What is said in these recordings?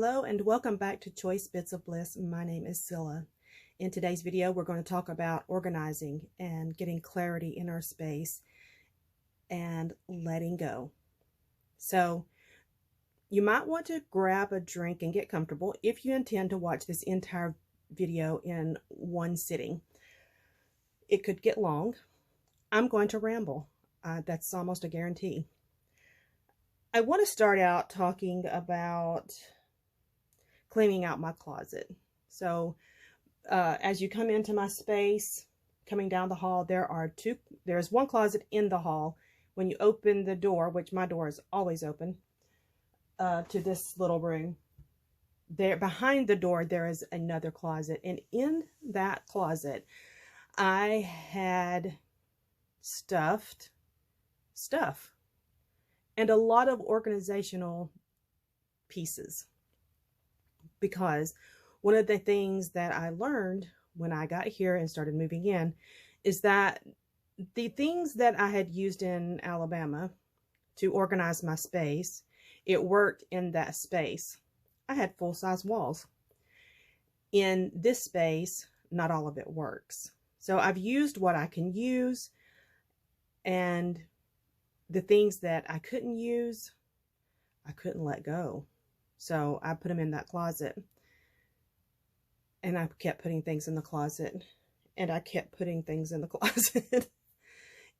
Hello and welcome back to Choice Bits of Bliss. My name is Cilla. In today's video, we're going to talk about organizing and getting clarity in our space and letting go. So you might want to grab a drink and get comfortable if you intend to watch this entire video in one sitting. It could get long. I'm going to ramble. That's almost a guarantee. I want to start out talking about cleaning out my closet. So as you come into my space, coming down the hall, there's one closet in the hall. When you open the door, which my door is always open, to this little room, there behind the door, there is another closet. And in that closet, I had stuffed stuff and a lot of organizational pieces, because one of the things that I learned when I got here and started moving in is that the things that I had used in Alabama to organize my space, it worked in that space. I had full-size walls. In this space, not all of it works. So I've used what I can use, and the things that I couldn't use, I couldn't let go. So I put them in that closet, and I kept putting things in the closet, and I kept putting things in the closet.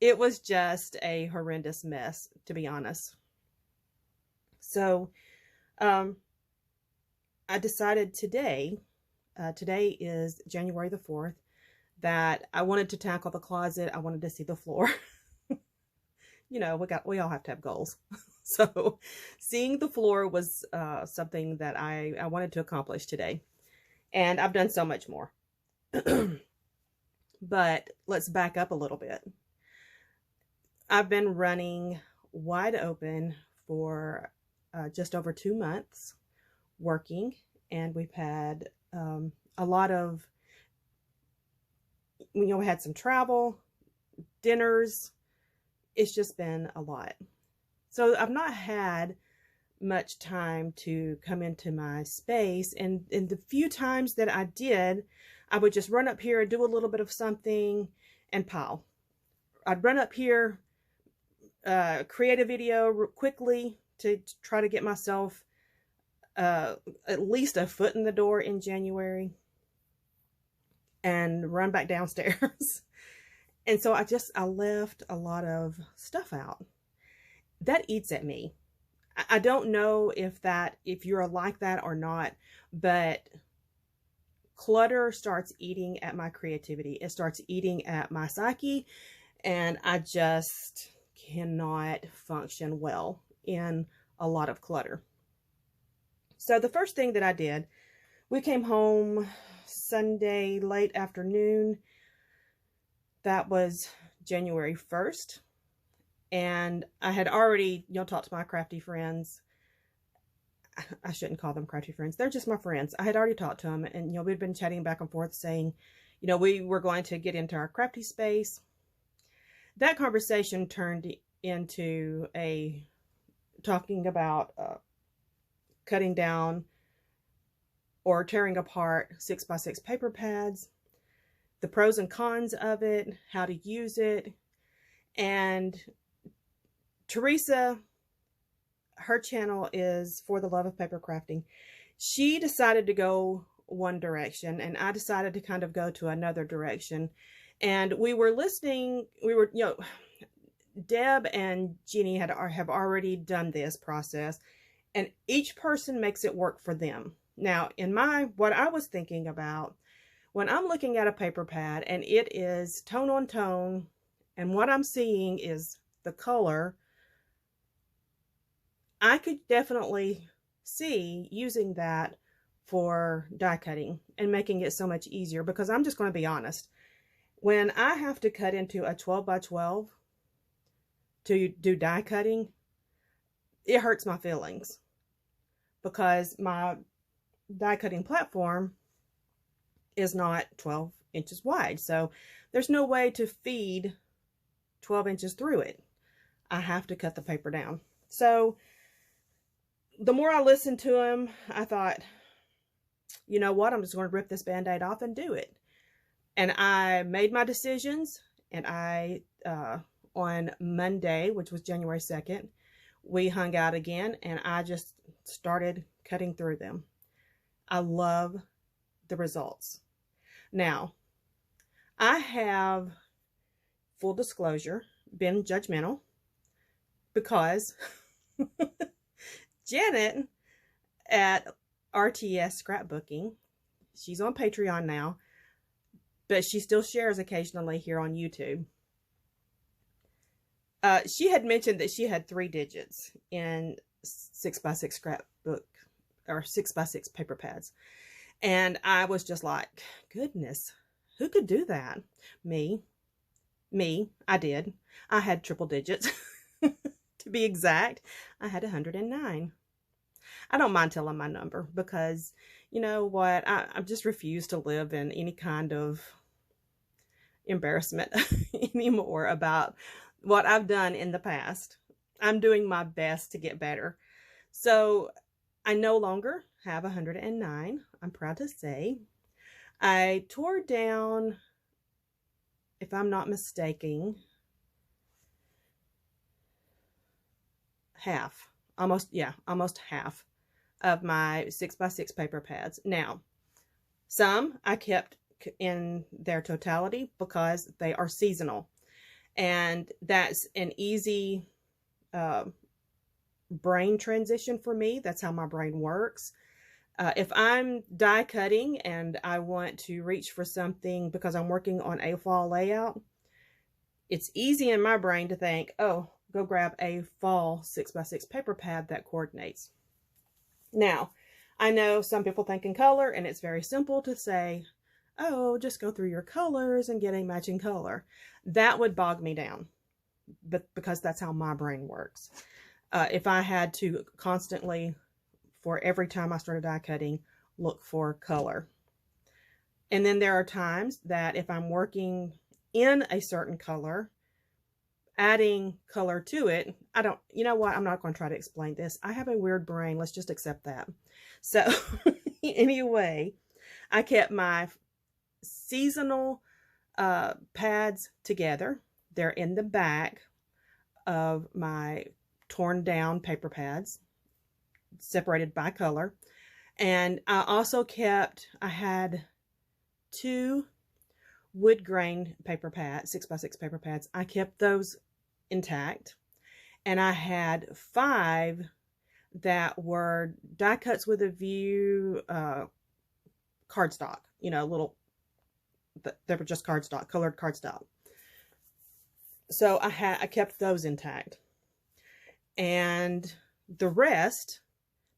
It was just a horrendous mess, to be honest. So I decided today is January the 4th, that I wanted to tackle the closet. I wanted to see the floor. You know, we all have to have goals. So seeing the floor was something that I wanted to accomplish today. And I've done so much more. But let's back up a little bit. I've been running wide open for just over 2 months working. And we've had a lot of, we had some travel, dinners. It's just been a lot. So I've not had much time to come into my space. And in the few times that I did, I would just run up here and do a little bit of something and pile. I'd run up here, create a video quickly to try to get myself at least a foot in the door in January, and run back downstairs. And so I left a lot of stuff out. That eats at me. I don't know if you're like that or not, but clutter starts eating at my creativity. It starts eating at my psyche, and I just cannot function well in a lot of clutter. So the first thing that I did, we came home Sunday late afternoon. That was January 1st. And I had already, talked to my crafty friends. I shouldn't call them crafty friends. They're just my friends. I had already talked to them, and, we'd been chatting back and forth saying, we were going to get into our crafty space. That conversation turned into talking about cutting down or tearing apart 6x6 paper pads, the pros and cons of it, how to use it. And Teresa, her channel is For the Love of Paper Crafting. She decided to go one direction, and I decided to kind of go to another direction. And we were listening, Deb and Jeannie have already done this process, and each person makes it work for them. Now, what I was thinking about, when I'm looking at a paper pad and it is tone on tone, and what I'm seeing is the color, I could definitely see using that for die cutting and making it so much easier, because I'm just going to be honest. When I have to cut into a 12x12 to do die cutting, it hurts my feelings, because my die cutting platform is not 12 inches wide. So there's no way to feed 12 inches through it. I have to cut the paper down. So the more I listened to him, I thought, you know what, I'm just going to rip this Band-Aid off and do it. And I made my decisions, and on Monday, which was January 2nd, we hung out again, and I just started cutting through them. I love the results. Now, I have, full disclosure, been judgmental because Janet at RTS Scrapbooking, she's on Patreon now, but she still shares occasionally here on YouTube. She had mentioned that she had 3 digits in 6x6 scrapbook, or 6x6 paper pads. And I was just like, goodness, who could do that? Me, I did. I had triple digits. To be exact, I had 109. I don't mind telling my number because, you know what, I just refuse to live in any kind of embarrassment anymore about what I've done in the past. I'm doing my best to get better. So I no longer have 109, I'm proud to say. I tore down, if I'm not mistaken, half, almost half of my 6x6 paper pads. Now, some I kept in their totality because they are seasonal, and that's an easy brain transition for me. That's how my brain works. If I'm die cutting and I want to reach for something because I'm working on a fall layout, it's easy in my brain to think, oh, go grab a fall 6x6 paper pad that coordinates. Now, I know some people think in color, and it's very simple to say, oh, just go through your colors and get a matching color. That would bog me down, but because that's how my brain works. If I had to constantly, for every time I started die cutting, look for color. And then there are times that if I'm working in a certain color, adding color to it, you know what, I'm not going to try to explain this. I have a weird brain. Let's just accept that. So anyway, I kept my seasonal pads together. They're in the back of my torn down paper pads, separated by color. And I also kept, I had 2 wood grain paper pads, 6x6 paper pads. I kept those intact. And I had 5 that were die cuts with a view cardstock, you know, little, they were just cardstock, colored cardstock. So I kept those intact. And the rest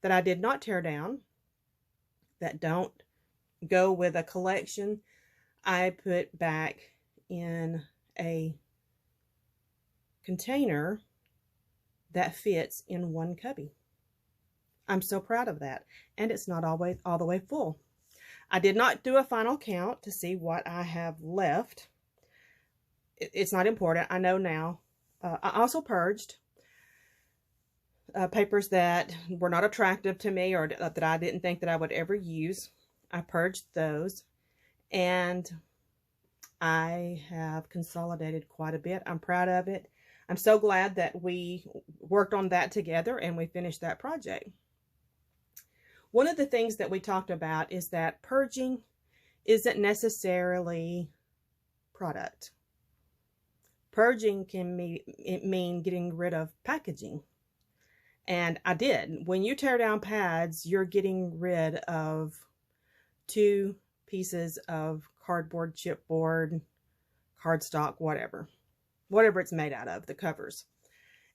that I did not tear down, that don't go with a collection, I put back in a container that fits in one cubby. I'm so proud of that. And it's not always all the way full. I did not do a final count to see what I have left. It's not important. I know now. I also purged papers that were not attractive to me, or that I didn't think that I would ever use. I purged those, and I have consolidated quite a bit. I'm proud of it. I'm so glad that we worked on that together and we finished that project. One of the things that we talked about is that purging isn't necessarily product. Purging can mean getting rid of packaging. And I did. When you tear down pads, you're getting rid of 2 pieces of cardboard, chipboard, cardstock, whatever it's made out of, the covers.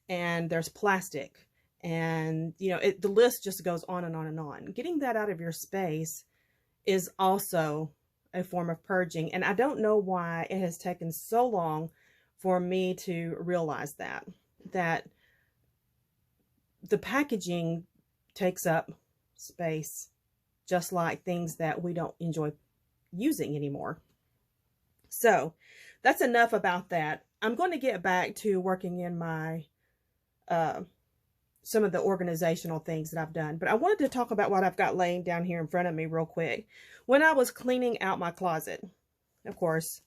And there's plastic, and you know, the list just goes on and on and on. Getting that out of your space is also a form of purging, and I don't know why it has taken so long for me to realize that the packaging takes up space, just like things that we don't enjoy using anymore. So that's enough about that. I'm going to get back to working in my some of the organizational things that I've done. But I wanted to talk about what I've got laying down here in front of me real quick. When I was cleaning out my closet, of course,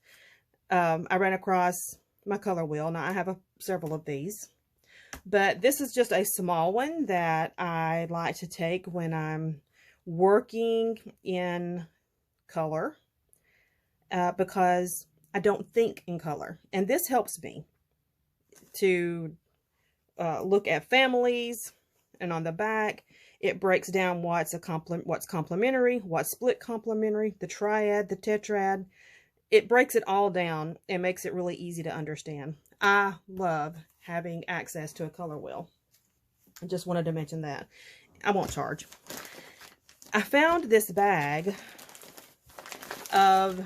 I ran across my color wheel. Now I have several of these, but this is just a small one that I like to take when I'm working in color, because I don't think in color. And this helps me to look at families, and on the back it breaks down what's complementary, what's split complementary, the triad, the tetrad. It breaks it all down and makes it really easy to understand. I love having access to a color wheel. I just wanted to mention that. I won't charge. I found this bag of,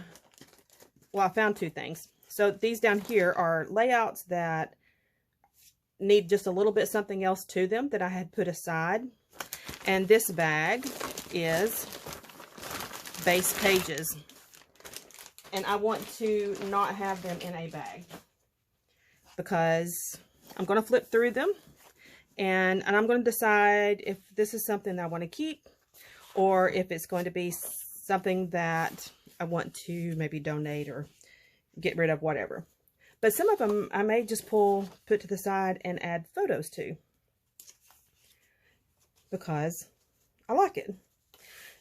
well, I found two things. So these down here are layouts that need just a little bit something else to them that I had put aside. And this bag is base pages. And I want to not have them in a bag because I'm going to flip through them, and I'm going to decide if this is something I want to keep or if it's going to be something that I want to maybe donate or get rid of, whatever. But some of them I may just put to the side and add photos to because I like it.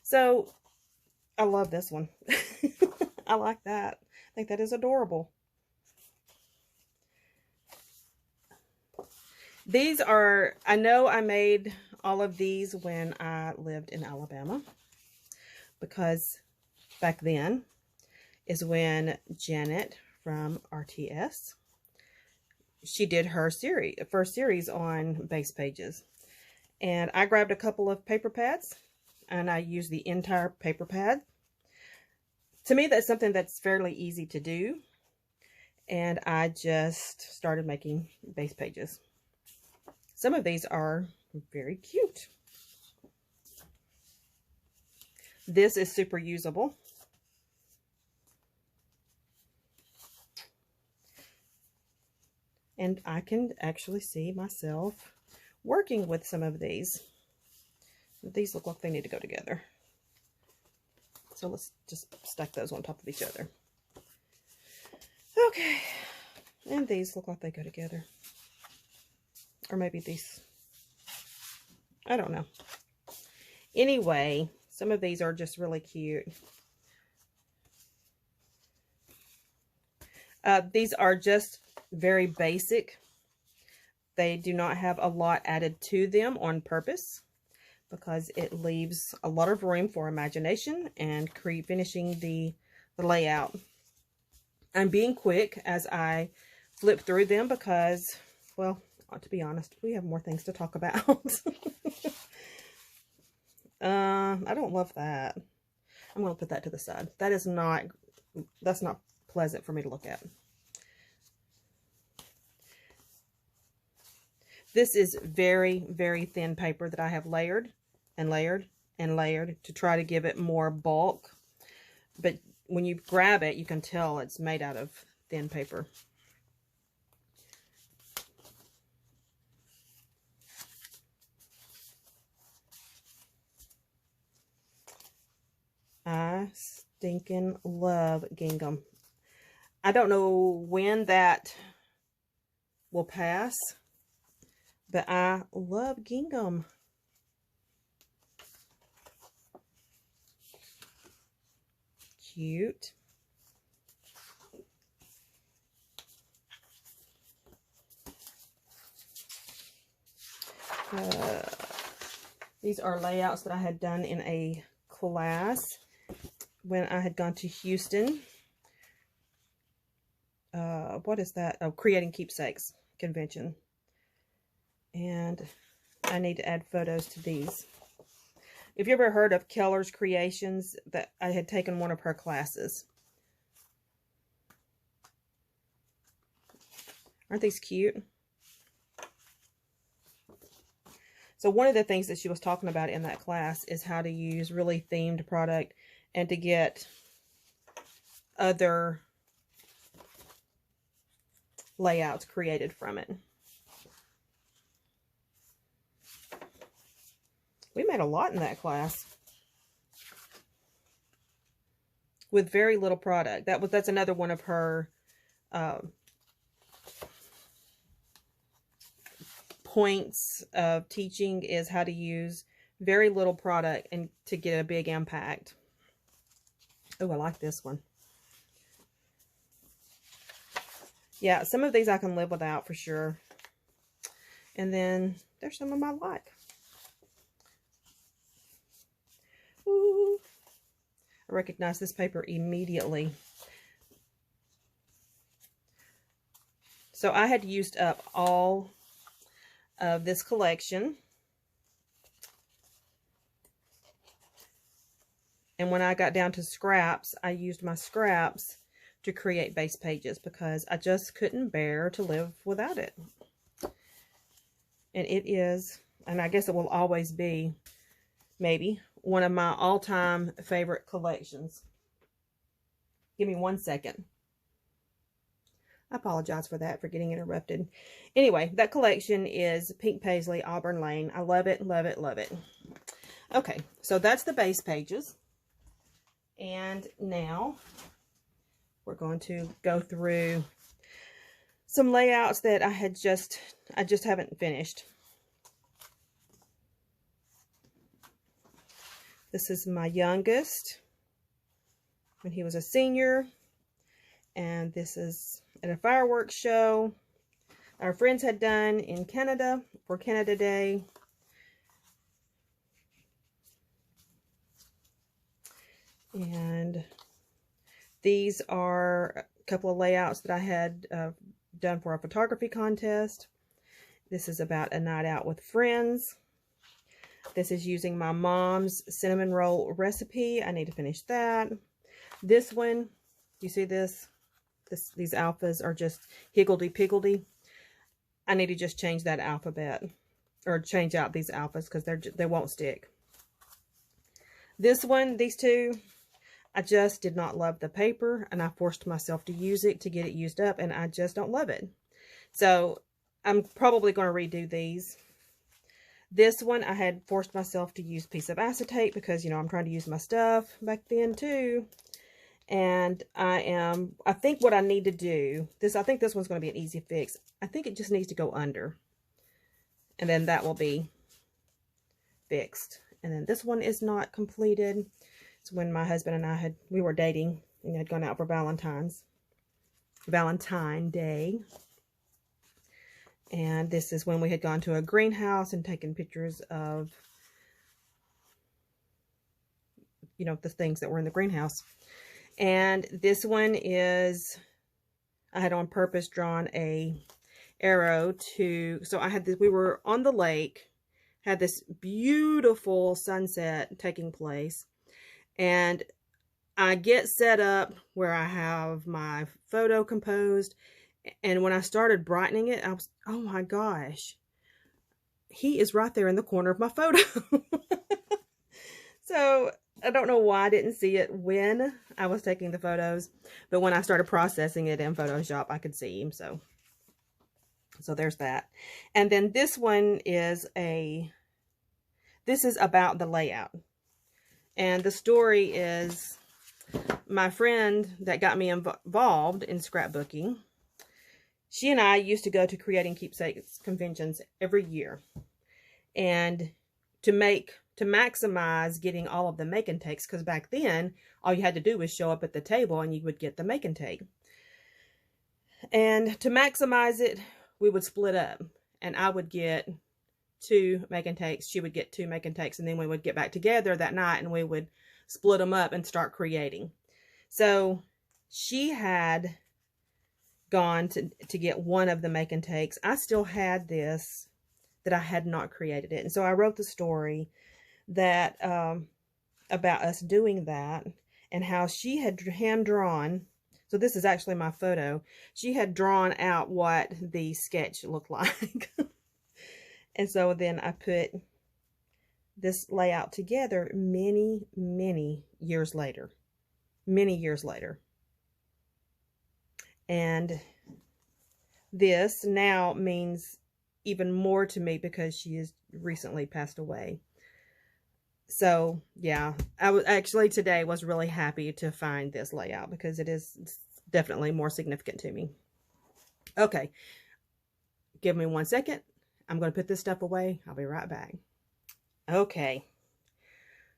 So I love this one. I like that. I think that is adorable. These are, I know I made all of these when I lived in Alabama, because back then is when Janet from RTS, she did her first series on base pages. And I grabbed a couple of paper pads and I used the entire paper pad. To me, that's something that's fairly easy to do. And I just started making base pages. Some of these are very cute. This is super usable. And I can actually see myself working with some of these. These look like they need to go together. So let's just stack those on top of each other. Okay. And these look like they go together. Or maybe these. I don't know. Anyway, some of these are just really cute. These are just very basic. They do not have a lot added to them on purpose, because it leaves a lot of room for imagination and finishing the layout. I'm being quick as I flip through them because, well, to be honest, we have more things to talk about. I don't love that. I'm going to put that to the side. That's not pleasant for me to look at. This is very, very thin paper that I have layered and layered and layered to try to give it more bulk. But when you grab it, you can tell it's made out of thin paper. I stinking love gingham. I don't know when that will pass, but I love gingham. Cute. These are layouts that I had done in a class when I had gone to Houston. What is that? Oh, Creating Keepsakes convention. And I need to add photos to these. If you ever heard of Keller's Creations, that I had taken one of her classes. Aren't these cute? So one of the things that she was talking about in that class is how to use really themed product and to get other layouts created from it. We made a lot in that class with very little product. That's another one of her points of teaching, is how to use very little product and to get a big impact. Oh, I like this one. Yeah, some of these I can live without for sure. And then there's some of my like. Ooh. I recognize this paper immediately. So I had used up all of this collection. And when I got down to scraps, I used my scraps to create base pages because I just couldn't bear to live without it. And it is, and I guess it will always be, maybe, one of my all-time favorite collections. Give me 1 second. I apologize for that, for getting interrupted. Anyway, that collection is Pink Paisley, Auburn Lane. I love it, love it, love it. Okay, so that's the base pages. And now we're going to go through some layouts that I just haven't finished. This is my youngest when he was a senior. And this is at a fireworks show our friends had done in Canada for Canada Day. And these are a couple of layouts that I had done for a photography contest. This is about a night out with friends. This is using my mom's cinnamon roll recipe. I need to finish that. This one, you see this? These alphas are just higgledy-piggledy. I need to just change that alphabet, or change out these alphas because they won't stick. This one, these two, I just did not love the paper, and I forced myself to use it to get it used up, and I just don't love it. So I'm probably going to redo these. This one, I had forced myself to use a piece of acetate because, you know, I'm trying to use my stuff back then too. And I think what I need to do, I think this one's going to be an easy fix. I think it just needs to go under. And then that will be fixed. And then this one is not completed. It's when my husband and we were dating and had gone out for Valentine Day. And this is when we had gone to a greenhouse and taken pictures of, you know, the things that were in the greenhouse. And this one is, I had on purpose drawn a arrow to, so I had this, we were on the lake, had this beautiful sunset taking place, and I get set up where I have my photo composed, and when I started brightening it, I was, oh my gosh, he is right there in the corner of my photo. So I don't know why I didn't see it when I was taking the photos, but when I started processing it in Photoshop, I could see him. So there's that. And then this one is this is about the layout. And the story is my friend that got me involved in scrapbooking. She and I used to go to Creating Keepsakes conventions every year. And to maximize getting all of the make and takes, because back then all you had to do was show up at the table and you would get the make and take. And to maximize it, we would split up, and I would get 2 make and takes, she would get 2 make and takes, and then we would get back together that night and we would split them up and start creating. So she had gone to get one of the make and takes. I still had this that I had not created it, and so I wrote the story that about us doing that, and how she had hand drawn. So this is actually my photo. She had drawn out what the sketch looked like. And so then I put this layout together many, many years later. Many years later. And this now means even more to me because she has recently passed away. So yeah, I was actually today was really happy to find this layout because it's definitely more significant to me. Okay, give me 1 second. I'm going to put this stuff away. I'll be right back. Okay,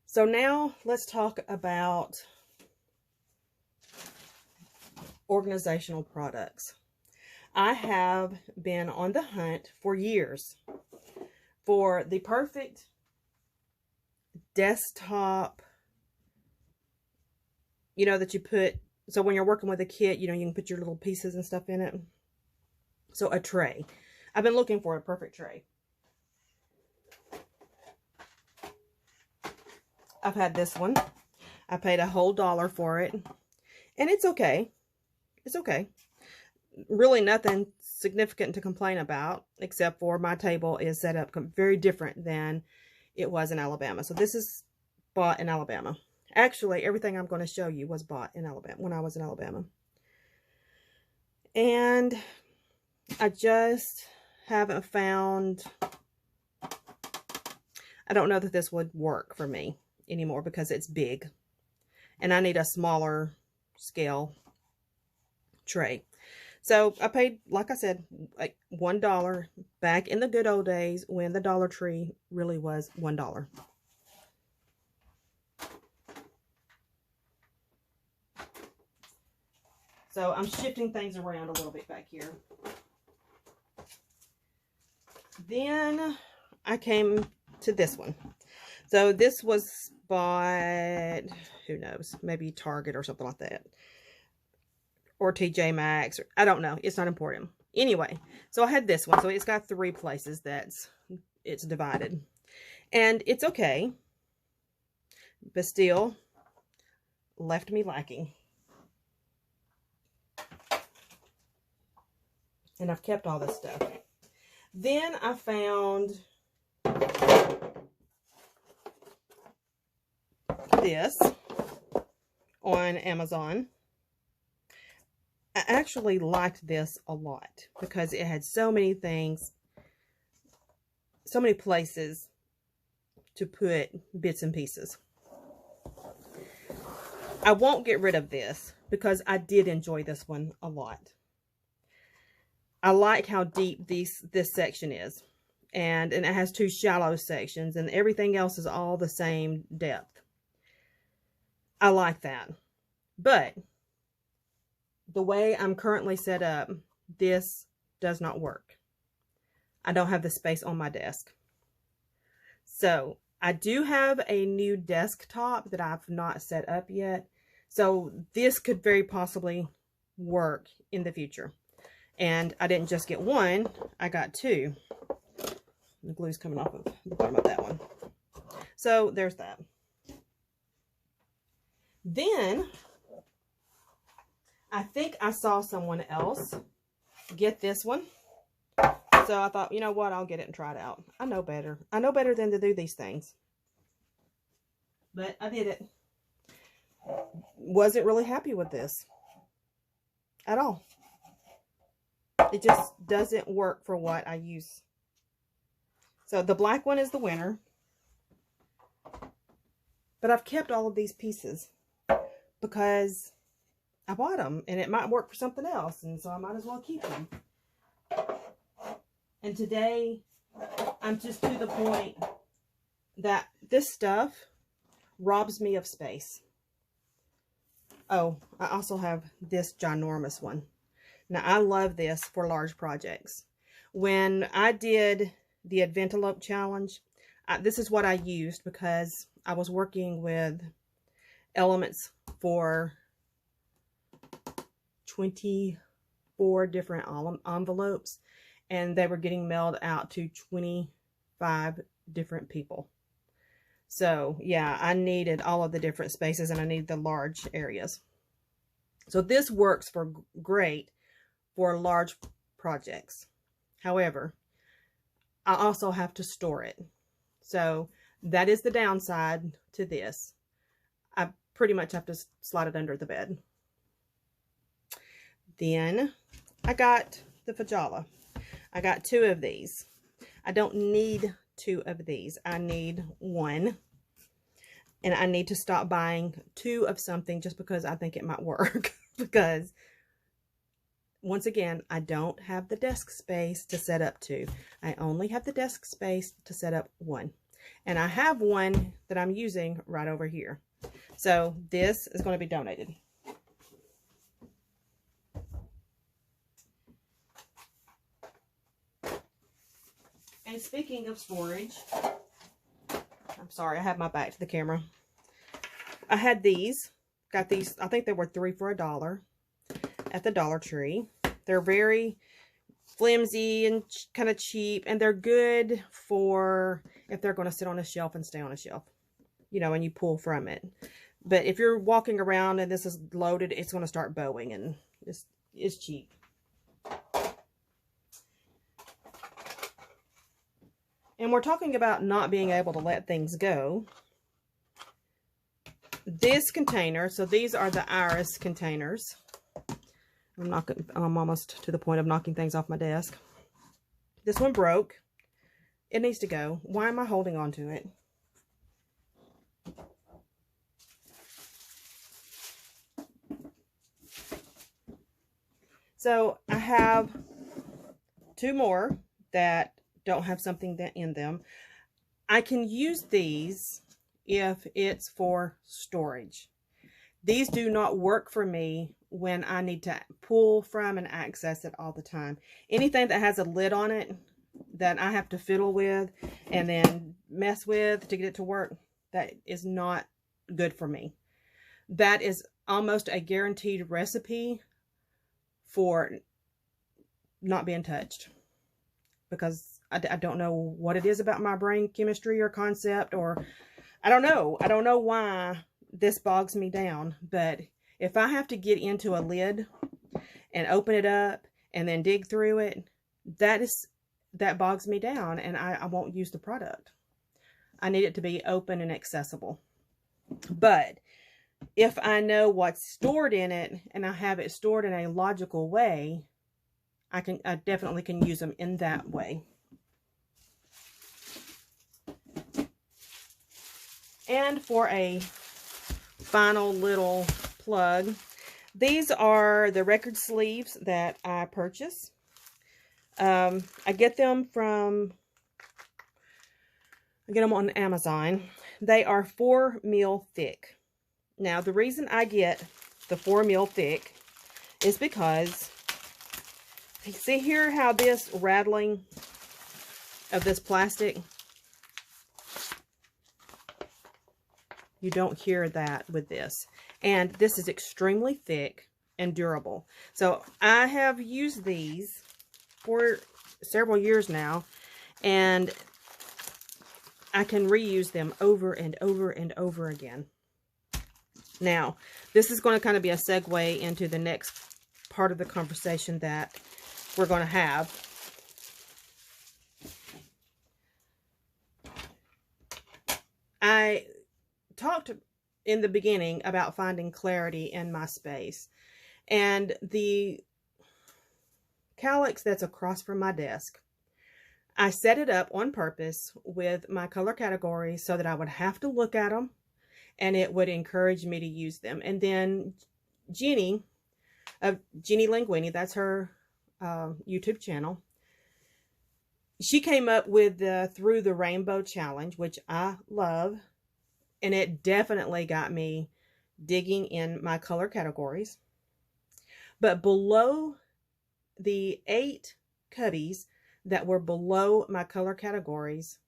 so now let's talk about organizational products. I have been on the hunt for years for the perfect desktop, that you put, so when you're working with a kit, you can put your little pieces and stuff in it. So a tray. I've been looking for a perfect tray. I've had this one. I paid a whole $1 for it. And it's okay. It's okay. Really nothing significant to complain about, except for my table is set up very different than it was in Alabama. So this is bought in Alabama. Actually, everything I'm going to show you was bought in Alabama when I was in Alabama. And I just haven't found, I don't know that this would work for me anymore because it's big. And I need a smaller scale tray. So I paid, like I said, like $1 back in the good old days when the Dollar Tree really was $1. So I'm shifting things around a little bit back here. Then I came to this one. So this was bought, who knows, maybe Target or something like that. Or TJ Maxx, or I don't know. It's not important. Anyway, so I had this one. So it's got 3 places it's divided. And it's okay. But still left me lacking. And I've kept all this stuff. Then I found this on Amazon. I actually liked this a lot because it had so many things, so many places to put bits and pieces. I won't get rid of this because I did enjoy this one a lot. I like how deep this section is. And it has 2 shallow sections, and everything else is all the same depth. I like that. But the way I'm currently set up, this does not work. I don't have the space on my desk. So I do have a new desktop that I've not set up yet. So this could very possibly work in the future. And I didn't just get one, I got 2. The glue's coming off of the bottom of that one. So there's that. Then I think I saw someone else get this one. So I thought, you know what, I'll get it and try it out. I know better. I know better than to do these things. But I did it. Wasn't really happy with this at all. It just doesn't work for what I use. So the black one is the winner. But I've kept all of these pieces because I bought them and it might work for something else. And so I might as well keep them. And today I'm just to the point that this stuff robs me of space. Oh, I also have this ginormous one. Now, I love this for large projects. When I did the Adventelope Challenge, this is what I used because I was working with elements for 24 different envelopes, and they were getting mailed out to 25 different people. So, yeah, I needed all of the different spaces, and I needed the large areas. So this works for great for large projects. However, I also have to store it. So that is the downside to this. I pretty much have to slide it under the bed. Then I got the Fajala. I got 2 of these. I don't need 2 of these. I need 1. and I need to stop buying 2 of something just because I think it might work. Because once again, I don't have the desk space to set up 2. I only have the desk space to set up 1. And I have one that I'm using right over here. So this is going to be donated. And speaking of storage, I'm sorry, I have my back to the camera. I had these, got these, I think they were 3 for $1 at the Dollar Tree. They're very flimsy and kind of cheap, and they're good for if they're going to sit on a shelf and stay on a shelf, you know, and you pull from it. But if you're walking around and this is loaded, it's going to start bowing, and it's cheap. And we're talking about not being able to let things go. This container, so these are the Iris containers. I'm almost to the point of knocking things off my desk. This one broke. It needs to go. Why am I holding on to it? So I have 2 more that don't have something in them. I can use these if it's for storage. These do not work for me when I need to pull from and access it all the time. Anything that has a lid on it that I have to fiddle with and then mess with to get it to work, that is not good for me. That is almost a guaranteed recipe for not being touched, because I don't know what it is about my brain chemistry or concept, or I don't know why this bogs me down. But if I have to get into a lid and open it up and then dig through it, that bogs me down, and I won't use the product. I need it to be open and accessible. But if I know what's stored in it and I have it stored in a logical way, I definitely can use them in that way. And for a final little plug, these are the record sleeves that I purchased. I get them on Amazon. They are 4 mil thick. Now, the reason I get the 4 mil thick is because, see here how this rattling of this plastic, you don't hear that with this. And this is extremely thick and durable. So I have used these for several years now, and I can reuse them over and over and over again. Now, this is going to kind of be a segue into the next part of the conversation that we're going to have. I talked in the beginning about finding clarity in my space, and the calyx that's across from my desk, I set it up on purpose with my color categories so that I would have to look at them and it would encourage me to use them. And then Jeannie Linguini, that's her YouTube channel, she came up with the Through the Rainbow Challenge, which I love. And it definitely got me digging in my color categories. But below the 8 cubbies that were below my color categories,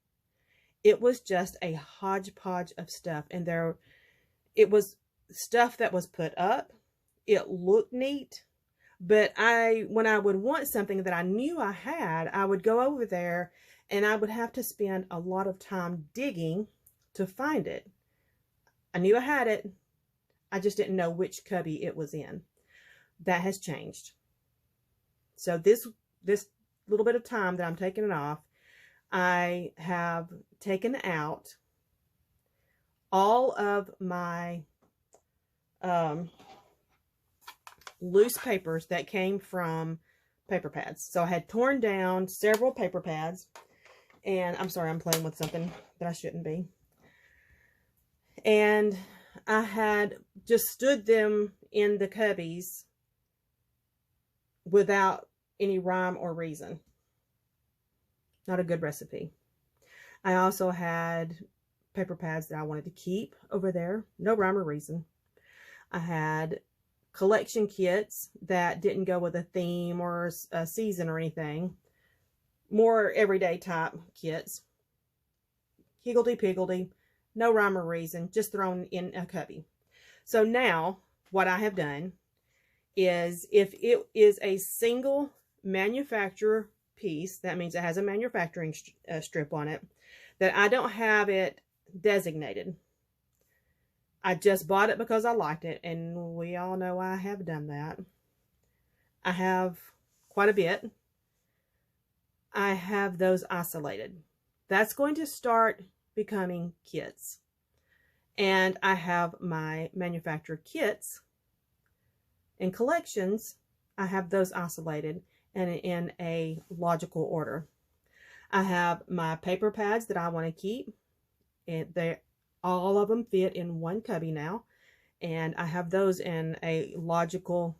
it was just a hodgepodge of stuff. And it was stuff that was put up. It looked neat. But when I would want something that I knew I had, I would go over there and I would have to spend a lot of time digging to find it. I knew I had it. I just didn't know which cubby it was in. That has changed. So this little bit of time that I'm taking it off, I have taken out all of my loose papers that came from paper pads. So I had torn down several paper pads, and I'm sorry, I'm playing with something that I shouldn't be. And I had just stood them in the cubbies without any rhyme or reason. Not a good recipe. I also had paper pads that I wanted to keep over there. No rhyme or reason. I had collection kits that didn't go with a theme or a season or anything. More everyday type kits. Higgledy-piggledy. No rhyme or reason. Just thrown in a cubby. So now what I have done is, if it is a single manufacturer piece, that means it has a manufacturing strip on it, that I don't have it designated. I just bought it because I liked it, and we all know I have done that. I have quite a bit. I have those isolated. That's going to start becoming kits. And I have my manufacturer kits and collections. I have those isolated and in a logical order. I have my paper pads that I want to keep. All of them fit in one cubby now, and I have those in a logical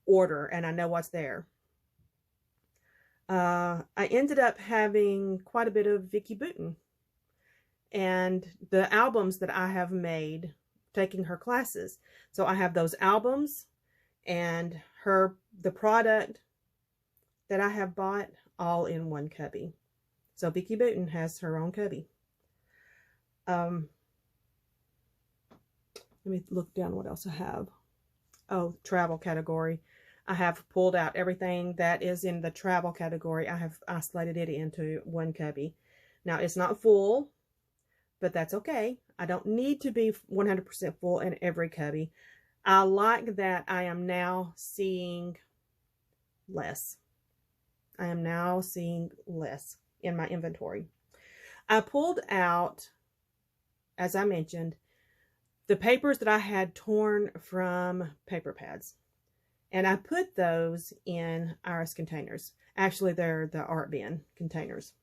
order, and I know what's there. I ended up having quite a bit of Vicki Boutin, and the albums that I have made taking her classes. So I have those albums and the product that I have bought all in one cubby. So Vicki Boutin has her own cubby. Let me look down what else I have. Oh, travel category. I have pulled out everything that is in the travel category. I have isolated it into one cubby. Now, it's not full, but that's okay. I don't need to be 100% full in every cubby. I like that I am now seeing less. I am now seeing less in my inventory. I pulled out, as I mentioned, the papers that I had torn from paper pads. And I put those in Iris containers. Actually, they're the art bin containers.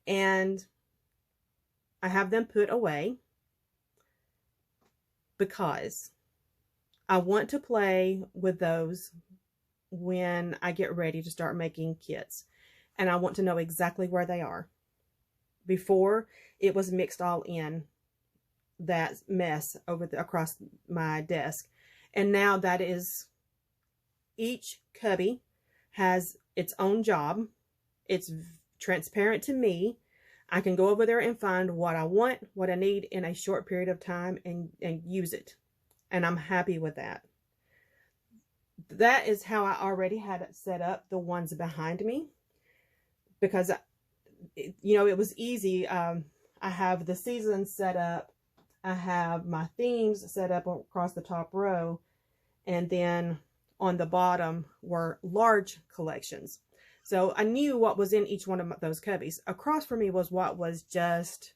And I have them put away because I want to play with those when I get ready to start making kits. And I want to know exactly where they are. Before, it was mixed all in that mess across my desk. And now that is, each cubby has its own job. It's transparent to me. I can go over there and find what I want, what I need in a short period of time, and use it. And I'm happy with that. That is how I already had it set up, the ones behind me. Because, you know, it was easy. I have the seasons set up. I have my themes set up across the top row. And then on the bottom were large collections. So I knew what was in each one of those cubbies. Across from me was what was just,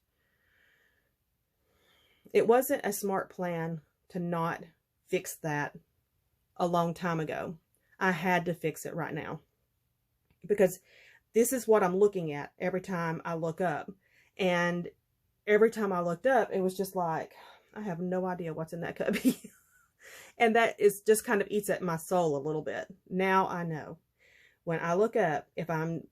it wasn't a smart plan to not fix that a long time ago. I had to fix it right now. Because this is what I'm looking at every time I look up. And every time I looked up, it was just like, I have no idea what's in that cubby. And that is just kind of eats at my soul a little bit. Now I know. When I look up, if I'm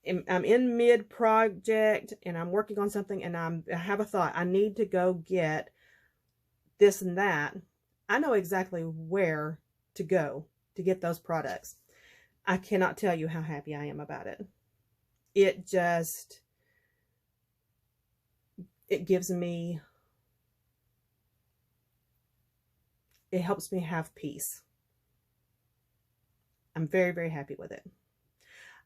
in mid-project and I'm working on something and I have a thought, I need to go get this and that, I know exactly where to go to get those products. I cannot tell you how happy I am about it. It gives me, it helps me have peace. I'm very, very happy with it.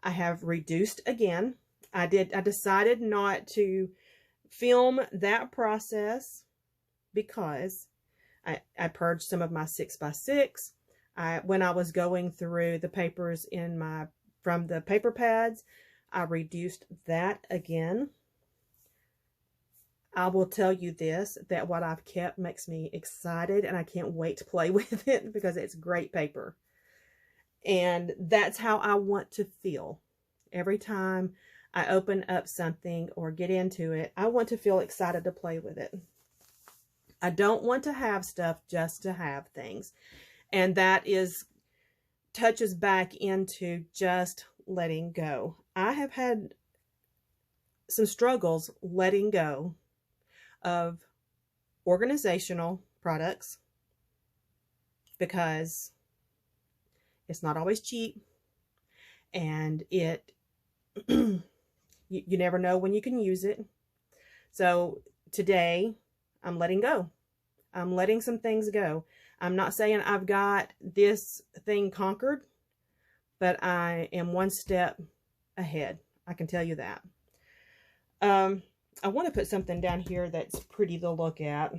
I have reduced again. I decided not to film that process because I purged some of my 6x6. When I was going through the papers from the paper pads, I reduced that again. I will tell you this, that what I've kept makes me excited, and I can't wait to play with it because it's great paper. And that's how I want to feel every time I open up something or get into it, I want to feel excited to play with it. I don't want to have stuff just to have things. And that touches back into just letting go. I have had some struggles letting go of organizational products because it's not always cheap, and it you never know when you can use it. So today I'm letting go. I'm letting some things go. I'm not saying I've got this thing conquered, but I am one step ahead. I can tell you that. I want to put something down here that's pretty to look at,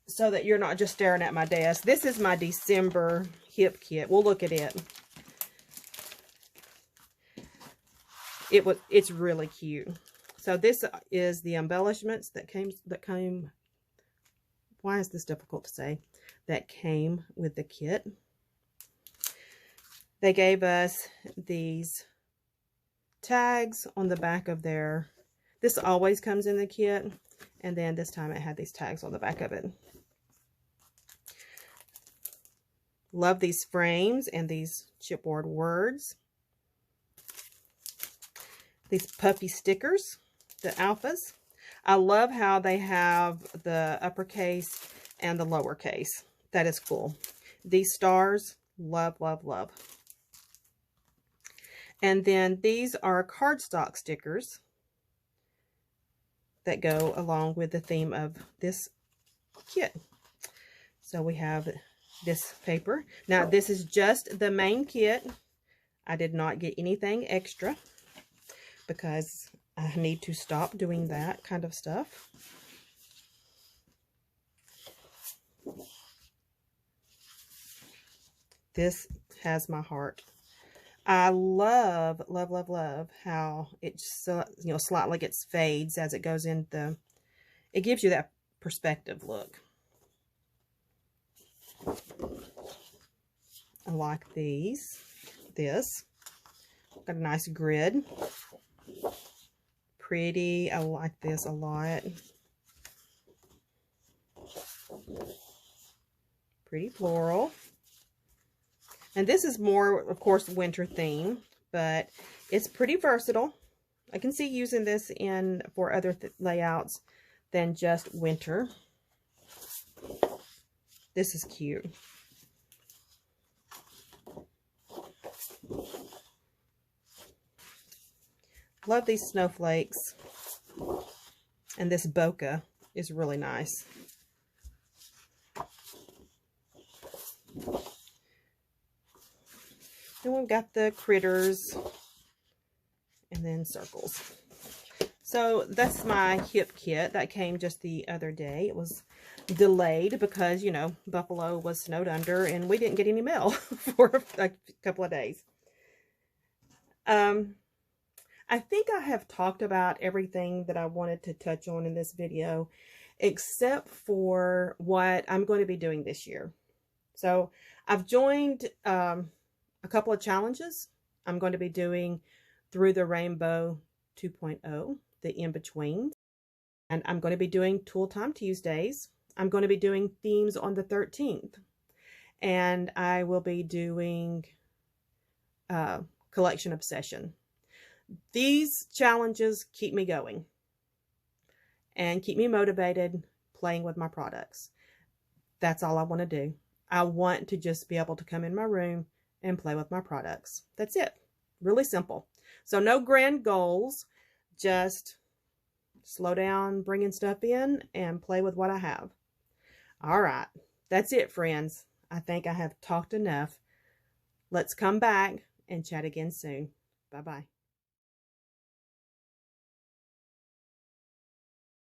so that you're not just staring at my desk. This is my December hip kit. We'll look at it. It's really cute. So this is the embellishments that came. Why is this difficult to say? That came with the kit. They gave us these tags on the back of their. This always comes in the kit, and then this time it had these tags on the back of it. Love these frames and these chipboard words. These puffy stickers, the alphas. I love how they have the uppercase and the lowercase. That is cool. These stars, love, love, love. And then these are cardstock stickers that go along with the theme of this kit. So we have this paper. Now this is just the main kit. I did not get anything extra because I need to stop doing that kind of stuff. This has my heart. I love, love, love, love how it slightly gets fades as it goes in it gives you that perspective look. I like these. This got a nice grid. Pretty. I like this a lot. Pretty floral. And this is more, of course, winter theme, but it's pretty versatile. I can see using this for other layouts than just winter. This is cute. Love these snowflakes. And this bokeh is really nice. Then we've got the critters and then circles. So that's my hip kit that came just the other day. It was delayed because, you know, Buffalo was snowed under and we didn't get any mail for a couple of days. I think I have talked about everything that I wanted to touch on in this video, except for what I'm going to be doing this year. So I've joined a couple of challenges. I'm going to be doing Through the Rainbow 2.0, the in-betweens. And I'm going to be doing Tool Time Tuesdays. I'm going to be doing themes on the 13th. And I will be doing Collection Obsession. These challenges keep me going and keep me motivated playing with my products. That's all I want to do. I want to just be able to come in my room and play with my products. That's it. Really simple. So no grand goals, just slow down, bringing stuff in and play with what I have. All right. That's it, friends. I think I have talked enough. Let's come back and chat again soon. Bye-bye.